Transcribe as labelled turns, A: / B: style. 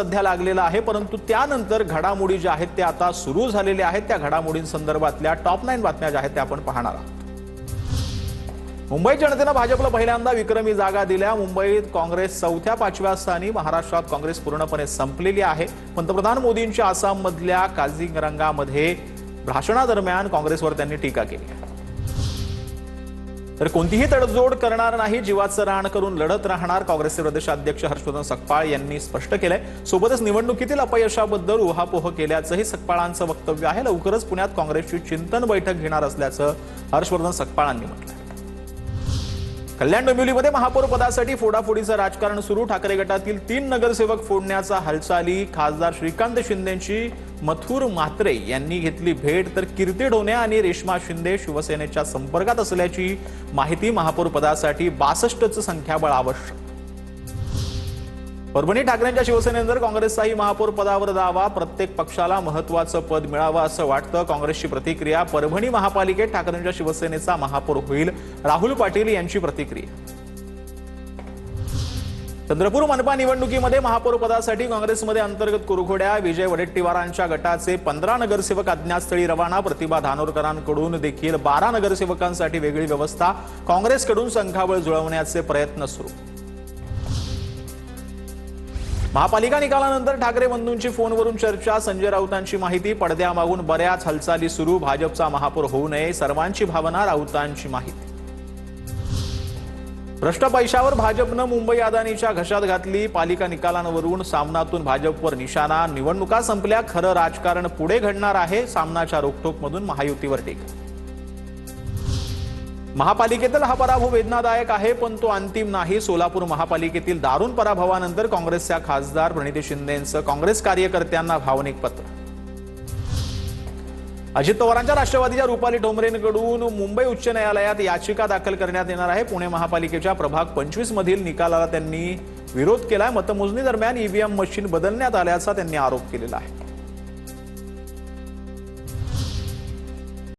A: सध्या लागलेला आहे, परंतु त्यानंतर घडामोडी ज्या आहेत त्या आता सुरू झालेल्या आहेत। त्या घडामोडींसंदर्भातल्या टॉप 9 बातम्या ज्या आहेत त्या आपण पाहणार आहोत। मुंबई जनतेने भाजपला पहिल्यांदा विक्रमी जागा दिल्या। मुंबईत काँग्रेस 4थ्या 5व्या स्थानी, महाराष्ट्रात काँग्रेस पूर्णपणे संपलेली आहे। पंतप्रधान मोदींच्या आसाममधल्या काझीरंगामध्ये भाषणादरम्यान काँग्रेसवर त्यांनी टीका केली आहे। तर कोणतीही तडजोड करणार नाही, जीवाचं रान करून लढत राहणार, काँग्रेसचे प्रदेशाध्यक्ष हर्षवर्धन सकपाळ यांनी स्पष्ट केलंय। सोबतच निवडणुकीतील अपयशाबद्दल उहापोह केल्याचंही सकपाळांचं वक्तव्य आहे। लवकरच पुण्यात काँग्रेसची चिंतन बैठक घेणार असल्याचं हर्षवर्धन सकपाळांनी म्हटलंय। कल्याण डोंबिवलीमध्ये महापौर पदासाठी फोडाफोडीचं राजकारण सुरू। ठाकरे गटातील 3 नगरसेवक फोडण्याचा हालचाली। खासदार श्रीकांत शिंदेंची मथुर म्हात्रे यांनी घेतली भेट, तर कीर्ती ढोणे आणि रेश्मा शिंदे शिवसेनेच्या संपर्कात असल्याची माहिती। महापौर पदासाठी 62चं संख्याबळ आवश्यक। परभणी ठाकरेंच्या शिवसेनेनंतर काँग्रेसचाही महापौर पदावर दावा। प्रत्येक पक्षाला महत्त्वाचं पद मिळावं असं वाटतं, काँग्रेसची प्रतिक्रिया। परभणी महापालिकेत ठाकरेंच्या शिवसेनेचा महापौर होईल, राहुल पाटील यांची प्रतिक्रिया। चंद्रपूर मनपा निवडणुकीमध्ये महापौर पदासाठी काँग्रेसमध्ये अंतर्गत कुरघोड्या। विजय वडेट्टीवारांच्या गटाचे 15 नगरसेवक अज्ञातस्थळी रवाना। प्रतिभा धानोरकरांकडून देखील 12 नगरसेवकांसाठी वेगळी व्यवस्था। काँग्रेसकडून संख्याबळ जुळवण्याचे प्रयत्न सुरू। महापालिका निकालानंतर ठाकरे बंधूंची फोनवरून चर्चा। संजय राऊतांची माहिती, पडद्यामागून बऱ्याच हालचाली सुरू। भाजपचा महापौर होऊ नये, सर्वांची भावना, राऊतांची माहिती। भ्रष्ट पैशावर भाजपनं मुंबई अदानीच्या घशात घातली। पालिका निकालांवरून सामनातून भाजपवर निशाणा। निवडणुका संपल्या, खरं राजकारण पुढे घडणार आहे। सामनाच्या रोखठोकमधून महायुतीवर टीका। महापालिकेतील हा पराभव वेदनादायक आहे, पण तो अंतिम नाही। सोलापूर महापालिकेतील दारुण पराभवानंतर काँग्रेसच्या खासदार प्रणिती शिंदेंचं काँग्रेस कार्यकर्त्यांना भावनिक पत्र। अजित पवारांच्या राष्ट्रवादीच्या रुपाली ठोंबरेंकडून मुंबई उच्च न्यायालयात याचिका दाखल करण्यात येणार आहे। पुणे महापालिकेच्या प्रभाग 25 मधील निकालाला त्यांनी विरोध केलाय। मतमोजणी दरम्यान ईव्हीएम मशीन बदलण्यात आल्याचा त्यांनी आरोप केलेला आहे।